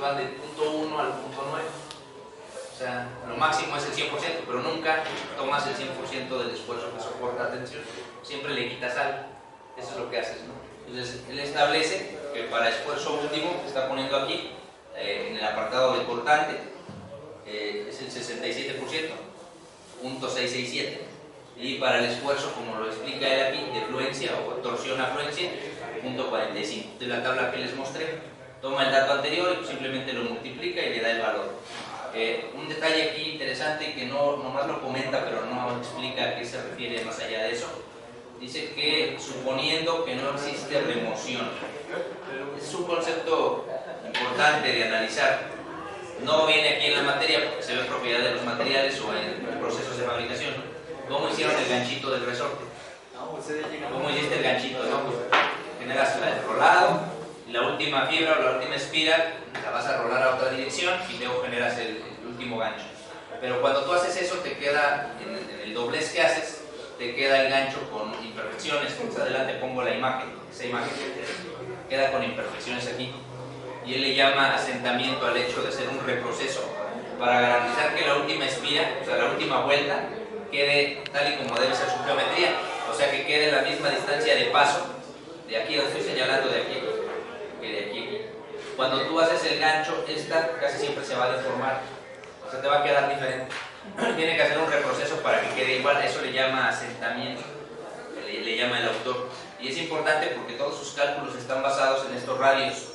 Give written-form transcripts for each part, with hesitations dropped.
van del punto 1 al punto 9. O sea, lo máximo es el 100%, pero nunca tomas el 100% del esfuerzo que soporta tensión. Siempre le quitas algo. Eso es lo que haces, ¿no? Entonces, él establece que para esfuerzo último, que está poniendo aquí, en el apartado de cortante, es el 67%, punto 667. Y para el esfuerzo, como lo explica él aquí, de fluencia o torsión a fluencia, punto 45. De la tabla que les mostré, toma el dato anterior y simplemente lo multiplica y le da el valor. Un detalle aquí interesante que no nomás lo comenta, pero no explica a qué se refiere más allá de eso. Dice que suponiendo que no existe remoción. Es un concepto importante de analizar. No viene aquí en la materia porque se ve propiedad de los materiales o en procesos de fabricación. ¿Cómo hicieron el ganchito del resorte? ¿Cómo hiciste el ganchito? ¿No? Pues generas el rolado, y la última fibra o la última espiral la vas a rolar a otra dirección y luego generas el último gancho. Pero cuando tú haces eso, te queda, en el doblez que haces, te queda el gancho con imperfecciones. Más adelante pongo la imagen, esa imagen queda con imperfecciones aquí. Y él le llama asentamiento al hecho de hacer un reproceso para garantizar que la última espira, o sea, la última vuelta, quede tal y como debe ser su geometría. O sea, que quede la misma distancia de paso, de aquí, lo estoy señalando de aquí, que de aquí a aquí. Cuando tú haces el gancho, esta casi siempre se va a deformar, o sea, te va a quedar diferente. Tiene que hacer un reproceso para que quede igual. Eso le llama asentamiento, le llama el autor. Y es importante porque todos sus cálculos están basados en estos radios.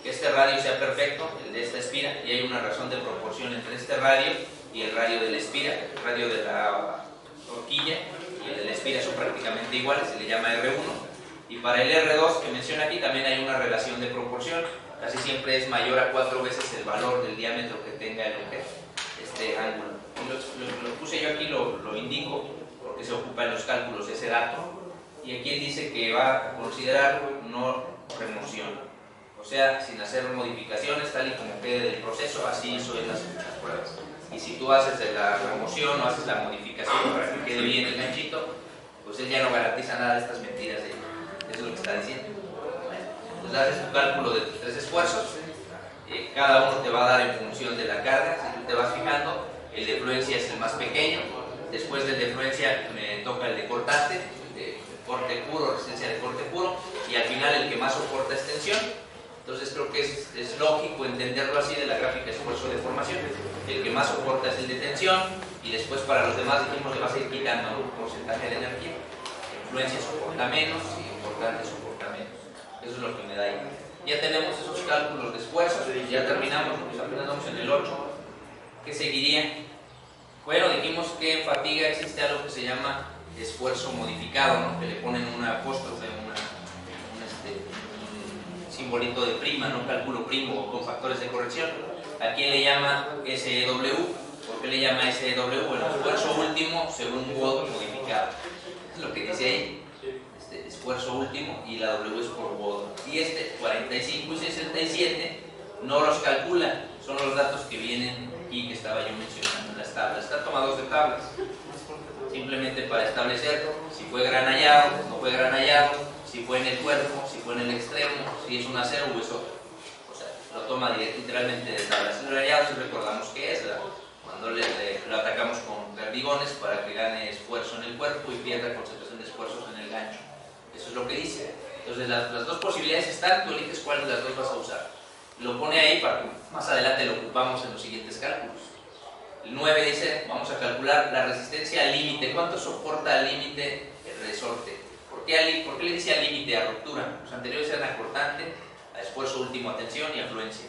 Que este radio sea perfecto, el de esta espira, y hay una razón de proporción entre este radio y el radio de la espira. El radio de la horquilla y el de la espira son prácticamente iguales, se le llama R1. Y para el R2 que menciona aquí también hay una relación de proporción. Casi siempre es mayor a 4 veces el valor del diámetro que tenga el objeto, este ángulo. Lo puse yo aquí, lo indico porque se ocupa en los cálculos ese dato. Y aquí él dice que va a considerar no remoción. O sea, sin hacer modificaciones, tal y como quede del proceso, así hizo en las pruebas. Y si tú haces la remoción o haces la modificación para que quede bien el ganchito, pues él ya no garantiza nada de estas mentiras. Eso es lo que está diciendo. Entonces haces tu cálculo de tus 3 esfuerzos, cada uno te va a dar en función de la carga. Si tú te vas fijando, el de fluencia es el más pequeño, después del de fluencia me toca el de cortante, de corte puro, resistencia de corte puro, y al final el que más soporta es tensión. Entonces creo que es lógico entenderlo así de la gráfica esfuerzo-deformación. El que más soporta es el de tensión y después para los demás dijimos que vas a ir quitando un porcentaje de energía. Influencia soporta menos y importante soporta menos. Eso es lo que me da ahí. Ya tenemos esos cálculos de esfuerzos, ya terminamos, pues apenas vamos en el 8. ¿Qué seguiría? Bueno, dijimos que en fatiga existe algo que se llama esfuerzo modificado, ¿no? Que le ponen una apóstrofe, un simbolito de prima, no cálculo primo o con factores de corrección. Aquí le llama SEW. ¿Por qué le llama SEW? El esfuerzo último según Watt modificado. Es lo que dice ahí. Esfuerzo último y la W es por Watt. Y 45 y 67 no los calcula, son los datos que vienen aquí que estaba yo mencionando en las tablas. Están tomados de tablas. Simplemente para establecer si fue granallado, no fue granallado, si fue en el cuerpo, si fue en el extremo, si es un acero o es otro. O sea, lo toma literalmente de tablas. El granallado, si recordamos que es cuando lo atacamos con perdigones para que gane esfuerzo en el cuerpo y pierda concentración de esfuerzos en el gancho. Eso es lo que dice. Entonces las dos posibilidades están, tú eliges cuál de las dos vas a usar. Lo pone ahí para que más adelante lo ocupamos en los siguientes cálculos. El 9 dice, vamos a calcular la resistencia al límite. ¿Cuánto soporta al límite el resorte? ¿Por qué le dice al límite? A ruptura. Los anteriores eran a cortante, a esfuerzo último, a tensión y a fluencia.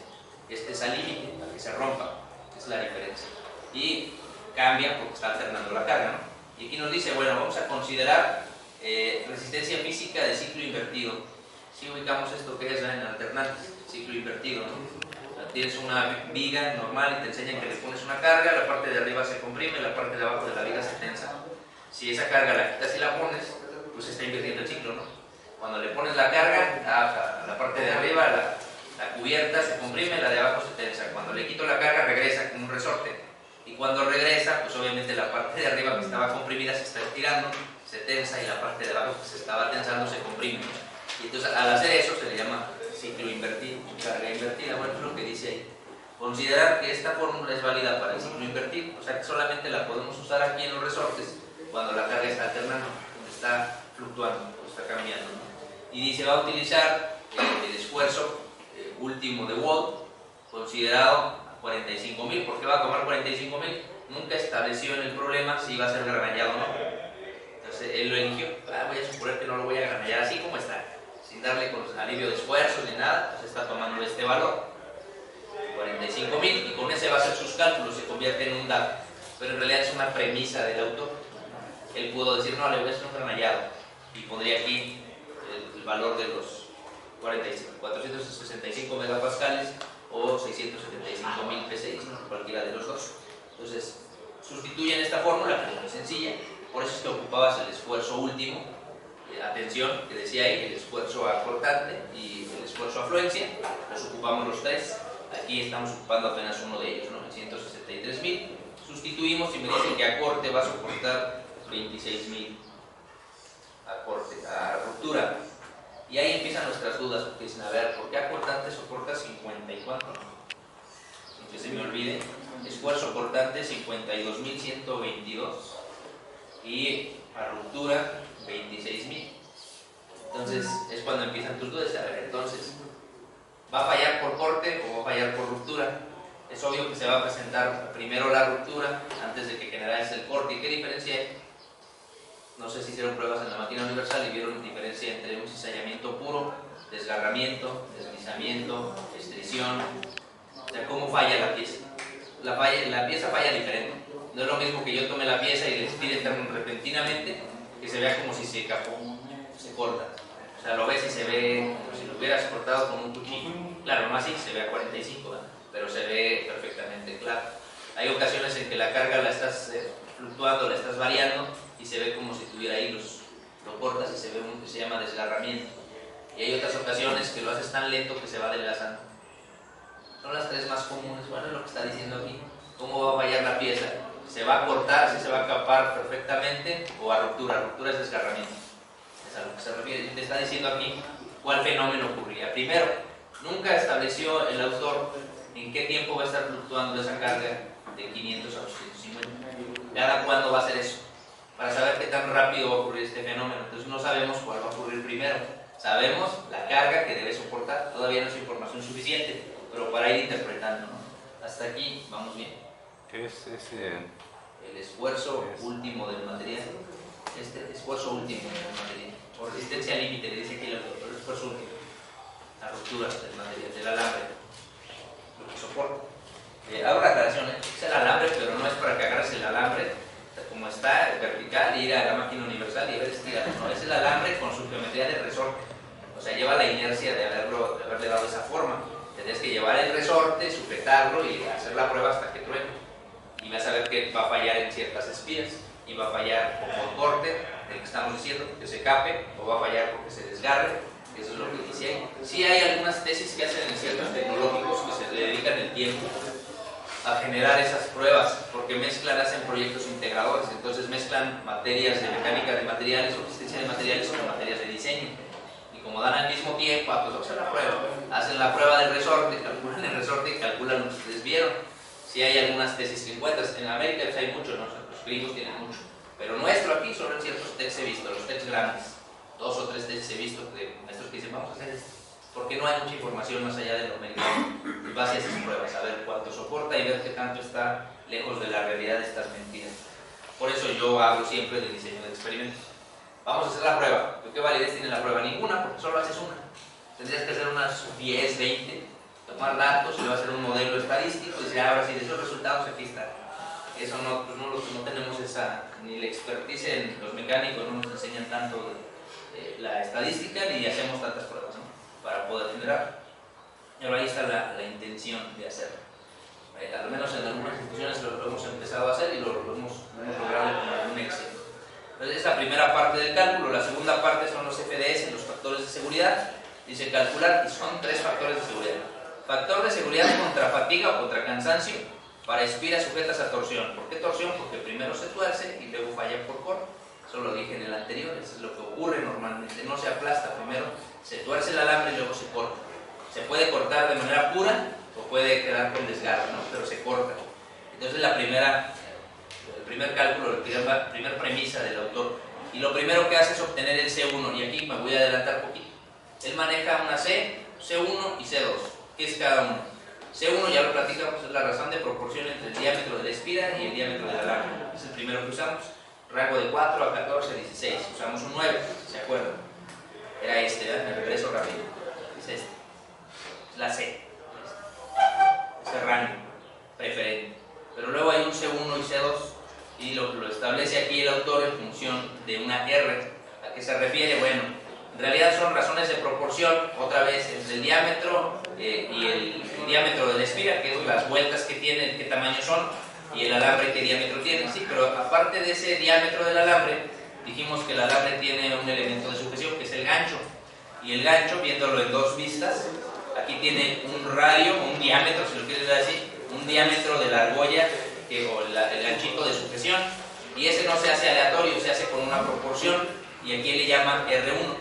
Este es al límite, para que se rompa. Es la diferencia. Y cambia porque está alternando la carga, ¿no? Y aquí nos dice, bueno, vamos a considerar resistencia física de ciclo invertido. Si ubicamos esto que es en alternantes, ciclo invertido, ¿no? Tienes una viga normal y te enseñan que le pones una carga, la parte de arriba se comprime, la parte de abajo de la viga se tensa. Si esa carga la quitas y la pones, pues está invirtiendo el ciclo, ¿no? Cuando le pones la carga, la parte de arriba, la cubierta se comprime, la de abajo se tensa. Cuando le quito la carga, regresa como un resorte. Y cuando regresa, pues obviamente la parte de arriba que estaba comprimida se está estirando, se tensa, y la parte de abajo que se estaba tensando se comprime. Y entonces al hacer eso se le llama ciclo invertido, carga invertida. Bueno, es lo que dice ahí. Considerar que esta fórmula es válida para el ciclo invertido, o sea que solamente la podemos usar aquí en los resortes cuando la carga está alternando, cuando está fluctuando, cuando está cambiando, ¿no? Y dice, va a utilizar el esfuerzo último de Watt, considerado a 45.000. ¿Por qué va a tomar 45.000? Nunca estableció en el problema si iba a ser granallado o no. Entonces él lo eligió. Voy a suponer que no lo voy a granallar así como está, sin darle con alivio de esfuerzo ni nada. Entonces está tomando este valor, 45.000, y con ese va a hacer sus cálculos, se convierte en un dato. Pero en realidad es una premisa del autor. Él pudo decir, no, le voy a hacer un granallado, y pondría aquí el valor de los 465 megapascales o 675.000 P6, ¿no? Cualquiera de los dos. Entonces, sustituyen esta fórmula, que es muy sencilla. Por eso es que ocupabas el esfuerzo último, atención, que decía ahí, el esfuerzo acortante y el esfuerzo afluencia. Los ocupamos los tres. Aquí estamos ocupando apenas uno de ellos, ¿no? El 163.000. Sustituimos y me dicen que acorte va a soportar 26.000 a ruptura. Y ahí empiezan nuestras dudas, porque dicen, a ver, ¿por qué acortante soporta 54? Que se me olvide. Esfuerzo cortante 52.122 y a ruptura 26.000. Entonces es cuando empiezan tus dudas. A ver, entonces, ¿va a fallar por corte o va a fallar por ruptura? Es obvio que se va a presentar primero la ruptura antes de que generase el corte. ¿Y qué diferencia hay? No sé si hicieron pruebas en la máquina universal y vieron diferencia entre un cizallamiento puro, desgarramiento, deslizamiento, estrición. O sea, ¿cómo falla la pieza? La pieza falla diferente. No es lo mismo que yo tome la pieza y le estire tan repentinamente que se vea como si se capó, se corta. O sea, lo ves y se ve como si lo hubieras cortado con un cuchillo. Claro, no así, se ve a 45, ¿verdad? Pero se ve perfectamente claro. Hay ocasiones en que la carga la estás fluctuando, la estás variando y se ve como si tuviera hilos. Lo cortas y se ve un que se llama desgarramiento. Y hay otras ocasiones que lo haces tan lento que se va adelgazando. Son las tres más comunes. Bueno, es lo que está diciendo aquí. ¿Cómo va a fallar la pieza? ¿Se va a cortar, si se va a capar perfectamente, o a ruptura? Ruptura es desgarramiento. Es a lo que se refiere. Te está diciendo aquí cuál fenómeno ocurría. Primero, nunca estableció el autor en qué tiempo va a estar fluctuando esa carga de 500 a 250. ¿Cada cuándo va a ser eso? Para saber qué tan rápido va a ocurrir este fenómeno. Entonces no sabemos cuál va a ocurrir primero. Sabemos la carga que debe soportar. Todavía no es información suficiente, pero para ir interpretando, ¿no? Hasta aquí vamos bien. ¿Qué es ese? El esfuerzo último del material. Este esfuerzo último del material. Por resistencia al límite, le dice aquí el esfuerzo último. La ruptura del material, del alambre. Lo que soporta. Hago una aclaración, es el alambre, pero no es para que agarres el alambre como está, vertical, y ir a la máquina universal y ver estirar. No, es el alambre con su geometría de resorte. O sea, lleva la inercia de haberle dado esa forma. Tendrías que llevar el resorte, sujetarlo y hacer la prueba hasta que truene. Y vas a ver que va a fallar en ciertas espías. Y va a fallar por corte, del que estamos diciendo, que se cape, o va a fallar porque se desgarre. Eso es lo que dice ahí. Sí hay algunas tesis que hacen en ciertos tecnológicos que se le dedican el tiempo a generar esas pruebas, porque mezclan, hacen proyectos integradores, entonces mezclan materias de mecánica de materiales o resistencia de materiales con materias de diseño. Y como dan al mismo tiempo, pues hacen la prueba del resorte, calculan el resorte y calculan lo que ustedes vieron. Si hay algunas tesis que encuentras, en América pues hay mucho, ¿no? Los gringos tienen mucho, pero nuestro aquí solo en ciertos textos he visto, los textos grandes, 2 o 3 textos he visto de maestros que dicen, vamos a hacer esto, porque no hay mucha información más allá de lo americano. Y vas a hacer esas pruebas, a ver cuánto soporta y ver qué tanto está lejos de la realidad de estas mentiras. Por eso yo hablo siempre de diseño de experimentos. Vamos a hacer la prueba. ¿Qué validez tiene la prueba? Ninguna, porque solo haces una. Tendrías que hacer unas 10, 20, tomar datos, y va a hacer un modelo estadístico y decir, ahora sí, de esos resultados aquí está. Eso no, pues no tenemos esa, ni la expertise en los mecánicos, no nos enseñan tanto la estadística ni hacemos tantas pruebas, ¿no? Para poder generar. Pero ahí está la intención de hacerlo. Al menos en algunas instituciones lo hemos empezado a hacer y lo hemos logrado con un éxito. Entonces, esta primera parte del cálculo. La segunda parte son los FDS, los factores de seguridad. Dice calcular, y son 3 factores de seguridad. Factor de seguridad contra fatiga o contra cansancio para espiras sujetas a torsión. ¿Por qué torsión? Porque primero se tuerce y luego falla por corte. Eso lo dije en el anterior, eso es lo que ocurre normalmente. No se aplasta, primero se tuerce el alambre y luego se corta. Se puede cortar de manera pura o puede quedar con desgarro, ¿no? Pero se corta. Entonces el primer cálculo, la primera premisa del autor, y lo primero que hace es obtener el C1, y aquí me voy a adelantar un poquito. Él maneja una C, C1 y C2. ¿Qué es cada uno? C1 ya lo platicamos, es la razón de proporción entre el diámetro de la espira y el diámetro de la lámina. Es el primero que usamos. Rango de 4 a 14 a 16. Usamos un 9, ¿se acuerdan? Era este, ¿verdad? Me regreso rápido. Es este. Es la C. Es el rango preferente. Pero luego hay un C1 y C2 y lo establece aquí el autor en función de una R. ¿A qué se refiere? Bueno, en realidad son razones de proporción, otra vez entre el diámetro y el diámetro de la espira, que es las vueltas que tiene, qué tamaño son, y el alambre qué diámetro tiene. Sí, pero aparte de ese diámetro del alambre, dijimos que el alambre tiene un elemento de sujeción que es el gancho, y el gancho, viéndolo en dos vistas, aquí tiene un radio, un diámetro, si lo quieres ver así, un diámetro de la argolla o el ganchito de sujeción, y ese no se hace aleatorio, se hace con una proporción, y aquí le llaman R1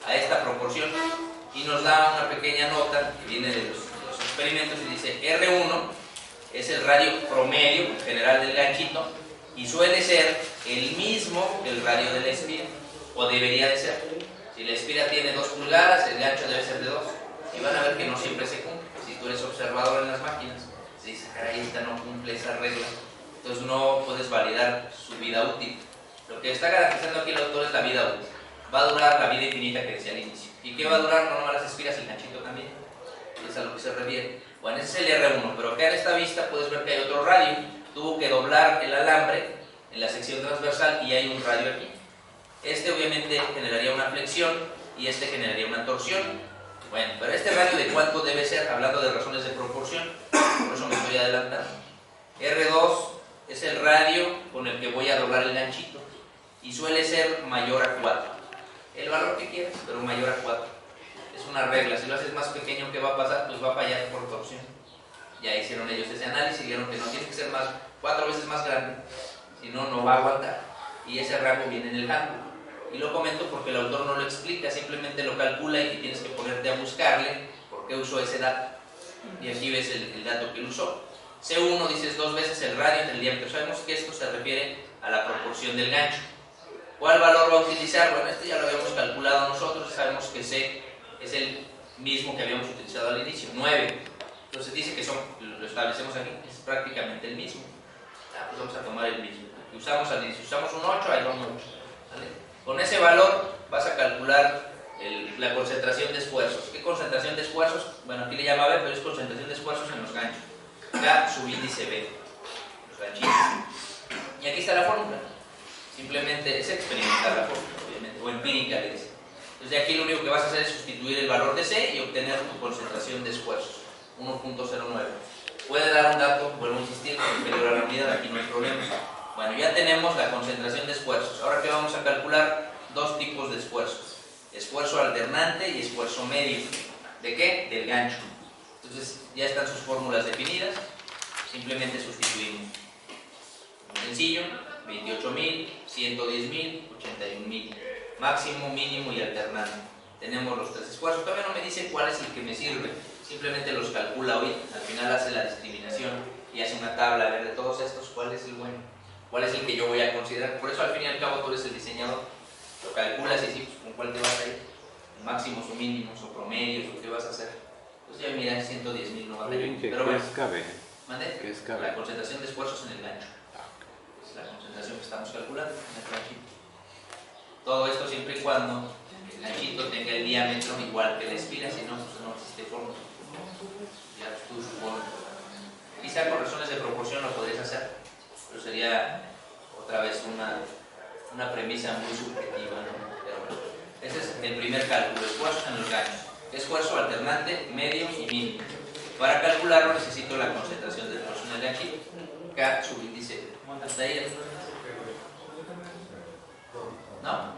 a esta proporción, y nos da una pequeña nota que viene de los experimentos y dice R1 es el radio promedio general del ganchito y suele ser el mismo que el radio de la espira, o debería de ser. Si la espira tiene 2 pulgadas, el gancho debe ser de 2, y van a ver que no siempre se cumple. Si tú eres observador en las máquinas, si dices, caray, esta no cumple esa regla, entonces no puedes validar su vida útil. Lo que está garantizando aquí el autor es la vida útil. Va a durar la vida infinita que decía al inicio. ¿Y qué va a durar? No nomás las espiras, el ganchito también. Es a lo que se refiere. Bueno, ese es el R1, pero acá en esta vista puedes ver que hay otro radio. Tuvo que doblar el alambre en la sección transversal y hay un radio aquí. Este obviamente generaría una flexión y este generaría una torsión. Bueno, pero este radio de cuánto debe ser, hablando de razones de proporción, por eso me estoy adelantando. R2 es el radio con el que voy a doblar el ganchito y suele ser mayor a 4. El valor que quieras, pero mayor a 4. Es una regla. Si lo haces más pequeño, ¿qué va a pasar? Pues va a fallar por torsión. Ya hicieron ellos ese análisis y vieron que no tiene que ser 4 veces más grande, si no, no va a aguantar. Y ese rango viene en el handbook. Y lo comento porque el autor no lo explica, simplemente lo calcula y tienes que ponerte a buscarle por qué usó ese dato. Y aquí ves el dato que él usó. C1 dices 2 veces el radio del diámetro. Sabemos que esto se refiere a la proporción del gancho. ¿Cuál valor va a utilizar? Bueno, este ya lo habíamos calculado nosotros, sabemos que C es el mismo que habíamos utilizado al inicio, 9. Entonces dice que lo establecemos aquí, es prácticamente el mismo. Pues vamos a tomar el mismo. Que usamos al inicio, usamos un 8, ahí va un 8. ¿Vale? Con ese valor vas a calcular la concentración de esfuerzos. ¿Qué concentración de esfuerzos? Bueno, aquí le llama B, pero es concentración de esfuerzos en los ganchos. K subíndice B, los ganchitos. Y aquí está la fórmula. Simplemente es experimentar la fórmula, obviamente, o empírica, le dice. Entonces, de aquí lo único que vas a hacer es sustituir el valor de C y obtener tu concentración de esfuerzos, 1.09. Puede dar un dato, vuelvo a insistir, pero la unidad aquí no hay problema. Bueno, ya tenemos la concentración de esfuerzos. Ahora que vamos a calcular dos tipos de esfuerzos: esfuerzo alternante y esfuerzo medio. ¿De qué? Del gancho. Entonces, ya están sus fórmulas definidas, simplemente sustituimos. Sencillo. 28.000, 110.000, 81.000, máximo, mínimo y alternante. Tenemos los 3 esfuerzos. Todavía no me dice cuál es el que me sirve, simplemente los calcula hoy. Al final hace la discriminación y hace una tabla a ver de todos estos cuál es el bueno, cuál es el que yo voy a considerar. Por eso al fin y al cabo tú eres el diseñador, lo calculas y dices con cuál te vas a ir, máximos o mínimos o promedios o qué vas a hacer. Entonces ya mira, 110.000 no va a tener. Pero bueno, ¿qué es KB? La concentración de esfuerzos en el gancho. La concentración que estamos calculando en el ganchito. Todo esto siempre y cuando el ganchito tenga el diámetro igual que la espira, si no, pues no existe fórmula. Ya tú supones. Quizá por razones de proporción lo podrías hacer, pero sería otra vez una premisa muy subjetiva, ¿no? Pero bueno, ese es el primer cálculo: esfuerzos en los ganchos. Esfuerzo alternante, medio y mínimo. Para calcularlo necesito la concentración del esfuerzo en el ganchito. K subíndice. ¿Hasta ahí? ¿No?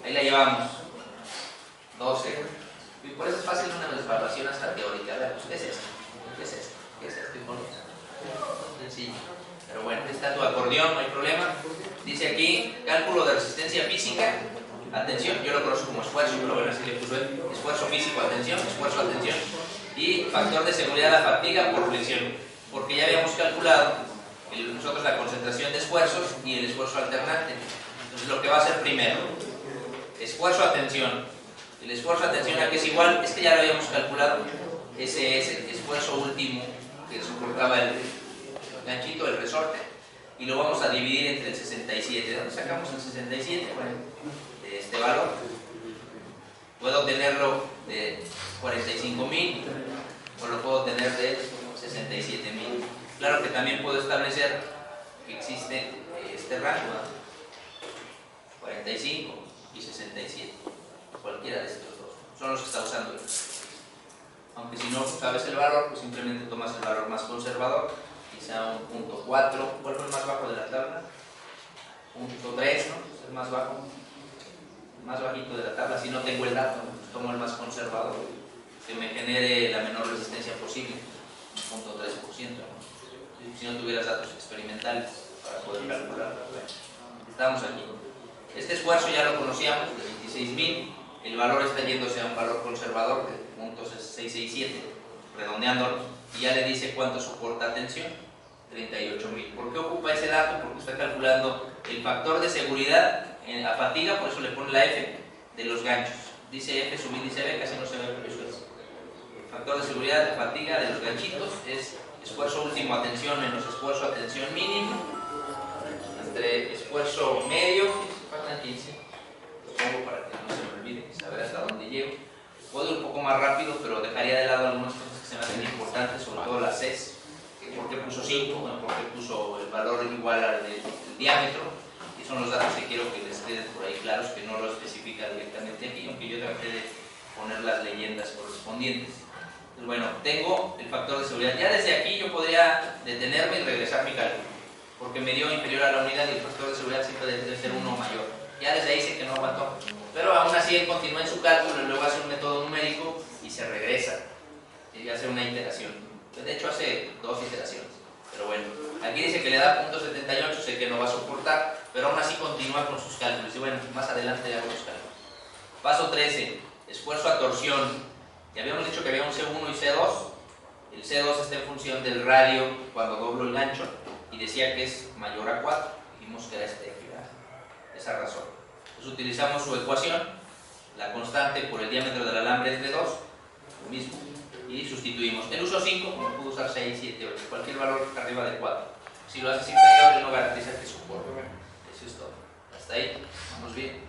Ahí la llevamos. 12. Y por eso es fácil una evaluación hasta teórica. A ver, pues, ¿qué es esto? ¿Qué es esto? ¿Qué es esto? Sencillo. Pero bueno, ahí está tu acordeón, no hay problema. Dice aquí, cálculo de resistencia física. Atención, yo lo conozco como esfuerzo, pero bueno, así le puso esfuerzo físico, atención, esfuerzo, atención. Y factor de seguridad a la fatiga por flexión, porque ya habíamos calculado nosotros la concentración de esfuerzos y el esfuerzo alternante. Entonces lo que va a hacer primero, esfuerzo a tensión. El esfuerzo a tensión aquí es igual, este ya lo habíamos calculado, ese es el esfuerzo último que soportaba el ganchito, el resorte, y lo vamos a dividir entre el 67. ¿De dónde sacamos el 67? Bueno, de este valor. Puedo tenerlo de 45.000 o lo puedo tener de 67.000. Claro que también puedo establecer que existe este rango, ¿no? 45 y 67. Cualquiera de estos dos son los que está usando. Aunque si no sabes el valor, pues simplemente tomas el valor más conservador, quizá un punto 4. ¿Cuál fue el más bajo de la tabla? Punto 3, ¿no? Es el más bajo, más bajito de la tabla. Si no tengo el dato, pues tomo el más conservador, que me genere la menor resistencia posible, un punto 3%, ¿no? Si no tuvieras datos experimentales para poder calcular. Estamos aquí. Este esfuerzo ya lo conocíamos, de 26.000. El valor está yéndose a un valor conservador de .667, redondeándolo, y ya le dice cuánto soporta tensión, 38.000. ¿Por qué ocupa ese dato? Porque está calculando el factor de seguridad a fatiga, por eso le pone la F de los ganchos. Dice F subíndice B, casi no se ve, pero eso es. El factor de seguridad de fatiga de los ganchitos es esfuerzo último a tensión menos esfuerzo a tensión mínimo, entre esfuerzo medio, faltan 15, lo pongo para que no se me olvide, saber hasta dónde llego. Puedo ir un poco más rápido, pero dejaría de lado algunas cosas que se me hacen importantes, sobre todo las Cs. ¿Por qué puso 5? Bueno, ¿por qué puso el valor igual al del diámetro? Y son los datos que quiero que les queden por ahí claros, que no lo especifica directamente aquí, aunque yo traté de poner las leyendas correspondientes. Pues bueno, tengo el factor de seguridad. Ya desde aquí yo podría detenerme y regresar mi cálculo, porque me dio inferior a la unidad y el factor de seguridad siempre debe ser 1 o mayor. Ya desde ahí sé que no aguantó. Pero aún así él continúa en su cálculo y luego hace un método numérico y se regresa y hace una iteración. De hecho hace 2 iteraciones. Pero bueno, aquí dice que le da .78, sé que no va a soportar, pero aún así continúa con sus cálculos. Y bueno, más adelante hago los cálculos. Paso 13, esfuerzo a torsión. Ya habíamos dicho que había un C1 y C2. El C2 está en función del radio cuando doblo el gancho y decía que es mayor a 4. Dijimos que era esa razón. Entonces utilizamos su ecuación, la constante por el diámetro del alambre es de 2, lo mismo, y sustituimos. El uso 5, como puedo usar 6, 7, 8, cualquier valor arriba de 4. Si lo haces inferior, no garantiza que soporte. Eso es todo. Hasta ahí, vamos bien.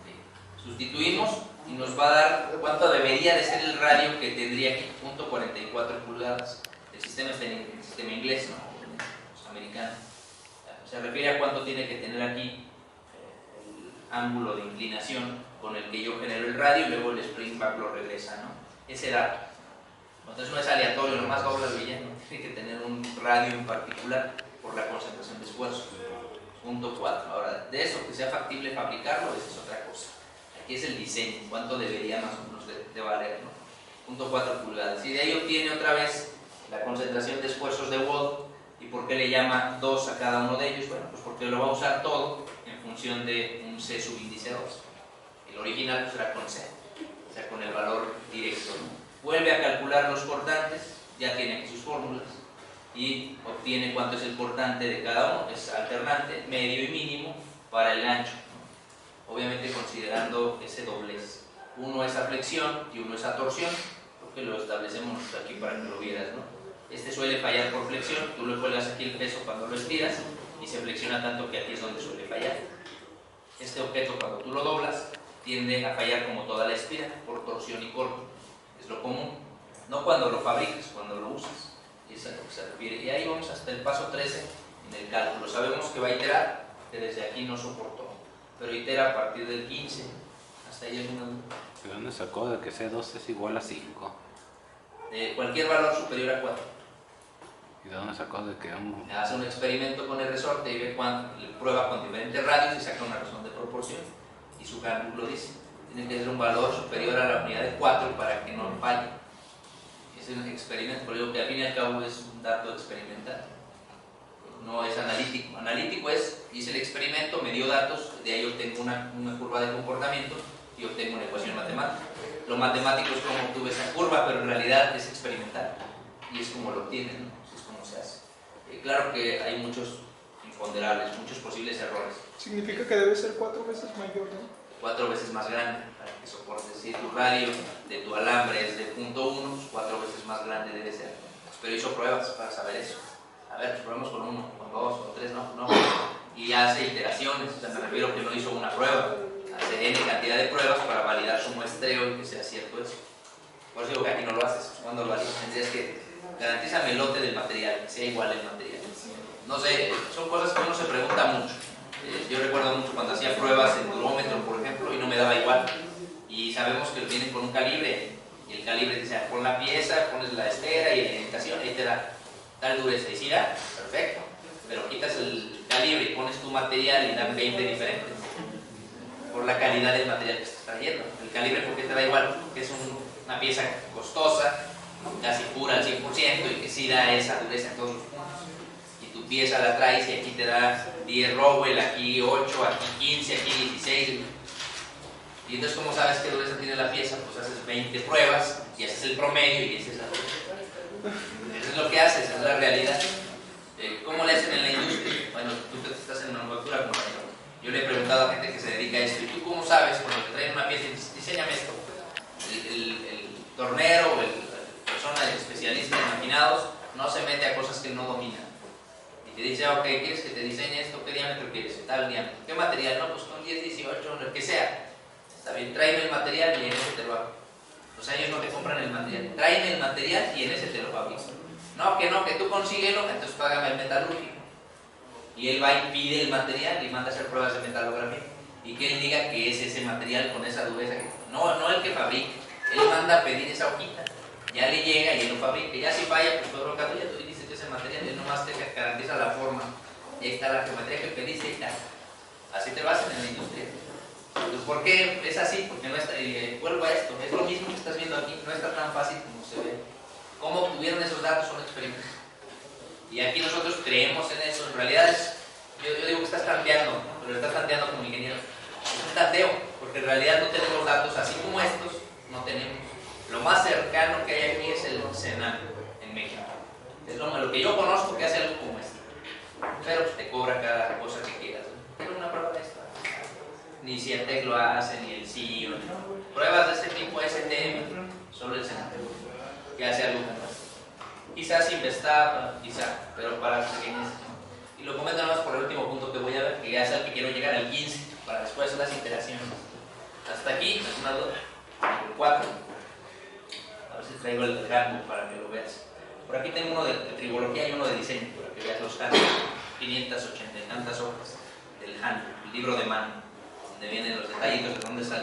Okay. Sustituimos y nos va a dar cuánto debería de ser el radio que tendría aquí, .44 pulgadas. El sistema está en el sistema inglés, ¿no? Los americanos. Se refiere a cuánto tiene que tener aquí el ángulo de inclinación con el que yo genero el radio y luego el spring back lo regresa, ¿no? Ese dato. Entonces no es aleatorio, nomás dobla el villano, tiene que tener un radio en particular por la concentración de esfuerzo. Punto 4. Ahora, de eso que sea factible fabricarlo, esa es otra cosa. Aquí es el diseño, cuánto debería más o menos de valer, ¿no? Punto 4 pulgadas. Y de ahí obtiene otra vez la concentración de esfuerzos de Watt. ¿Y por qué le llama 2 a cada uno de ellos? Bueno, pues porque lo va a usar todo en función de un C subíndice 2. El original pues era con C, o sea, con el valor directo, ¿no? Vuelve a calcular los cortantes, ya tiene aquí sus fórmulas, y obtiene cuánto es el cortante de cada uno, es alternante, medio y mínimo para el gancho, ¿no? Obviamente considerando ese doblez. Uno es a flexión y uno es a torsión, porque lo establecemos aquí para que lo vieras, ¿no? Este suele fallar por flexión, tú le cuelgas aquí el peso cuando lo estiras y se flexiona tanto que aquí es donde suele fallar. Este objeto cuando tú lo doblas tiende a fallar como toda la espira, por torsión y corto. Es lo común, no cuando lo fabricas, cuando lo usas. Y es a lo que se refiere. Y ahí vamos hasta el paso 13 en el cálculo. Sabemos que va a iterar, que desde aquí no soportó, pero itera a partir del 15. Hasta ahí alguna duda. ¿De dónde sacó de que C2 es igual a 5? De cualquier valor superior a 4. ¿Y de dónde sacó de que hace un experimento con el resorte y ve prueba con diferentes radios y saca una razón de proporción y su cálculo dice tiene que ser un valor superior a la unidad de 4 para que no falle. Es un experimento, por eso que al fin y al cabo es un dato experimental, no es analítico. Analítico es, hice el experimento, me dio datos, de ahí obtengo una curva de comportamiento y obtengo una ecuación matemática. lo matemático es cómo obtuve esa curva, pero en realidad es experimental y es como lo obtienen, ¿no? Es como se hace. Claro que hay muchos imponderables, muchos posibles errores. Significa que debe ser 4 veces mayor, ¿no? 4 veces más grande para que soporte. Si tu radio de tu alambre es de 0.1, 4 veces más grande debe ser. Pero hizo pruebas para saber eso. A ver, probemos con 1, con 2, con 3, no. Y hace iteraciones, o sea, me refiero que no hizo una prueba, hace N cantidad de pruebas para validar su muestreo y que sea cierto eso. Por eso digo que aquí no lo haces. Cuando lo haces tendrías que garantízame el lote del material, que sea igual el material. No sé, son cosas que uno se pregunta mucho. Yo recuerdo mucho cuando hacía pruebas en durómetro, por ejemplo, y no me daba igual. Y sabemos que vienen con un calibre, y el calibre dice, pon la pieza, pones la esfera y la indicación, y ahí te da tal dureza. Y si da, perfecto. Pero quitas el calibre y pones tu material y dan 20 diferentes. Por la calidad del material que estás trayendo. El calibre, ¿por qué te da igual? Porque es una pieza costosa, casi pura al 100%, y que sí da esa dureza en todos los puntos. Y tu pieza la traes y aquí te da 10 Rowell, aquí 8, aquí 15, aquí 16. Y entonces, ¿cómo sabes qué dureza tiene la pieza? Pues haces 20 pruebas y haces el promedio y esa es la dureza. Eso es lo que haces, esa es la realidad. ¿Cómo le hacen en la industria? Bueno, tú estás en manufactura, compañero. Yo le he preguntado a gente que se dedica a esto, ¿y tú cómo sabes cuando te traen una pieza y dices, diseñame esto? El tornero o la persona especialista en maquinados no se mete a cosas que no domina. Y te dice, ok, ¿quieres que te diseñe esto? ¿Qué diámetro quieres? Tal diámetro. ¿Qué material? No, pues con 10, 18, lo que sea. Está bien, tráeme el material y en ese te lo hago. O sea, ellos no te compran el material. Tráeme el material y en ese te lo fabrico. No, que tú consíguelo, entonces págame el metalúrgico. Y él va y pide el material y manda a hacer pruebas de metalografía. Y que él diga que es ese material con esa dureza. No el que fabrica. Él manda a pedir esa hojita. Ya le llega y él lo fabrica. Ya si falla, pues fue brocado. Ya tú dices que ese material. Él nomás te garantiza la forma. Y ahí está la geometría que pediste y tal. Así te lo hacen en la industria. Pues, ¿por qué es así? Porque no está, vuelvo a esto. Es lo mismo que estás viendo aquí. No está tan fácil como se ve. ¿Cómo obtuvieron esos datos? Son experimentos. Y aquí nosotros creemos en eso. En realidad yo digo que estás tanteando, ¿no? Pero estás tanteando como ingeniero. Es un tanteo, porque en realidad no tenemos datos así como estos, no tenemos. Lo más cercano que hay aquí es el Senan en México. Es lo que yo conozco que hace algo como esto. Pero pues, te cobra cada cosa que quieras, ¿no? Quiero una prueba de esto. Ni Cientec lo hace, ni el CIO. Pruebas de este tipo STM, solo el Senan, que hace algo como esto. Quizás Investap, pero para las pequeñas. Y lo comento nada más por el último punto que voy a ver, que ya es al que quiero llegar, al 15, para después las iteraciones. Hasta aquí, es una duda. El 4. A ver si traigo el rango para que lo veas. Por aquí tengo uno de tribología y uno de diseño, para que veas los HAN. 580 y tantas hojas del HAN, el libro de mano, donde vienen los detallitos de dónde sale.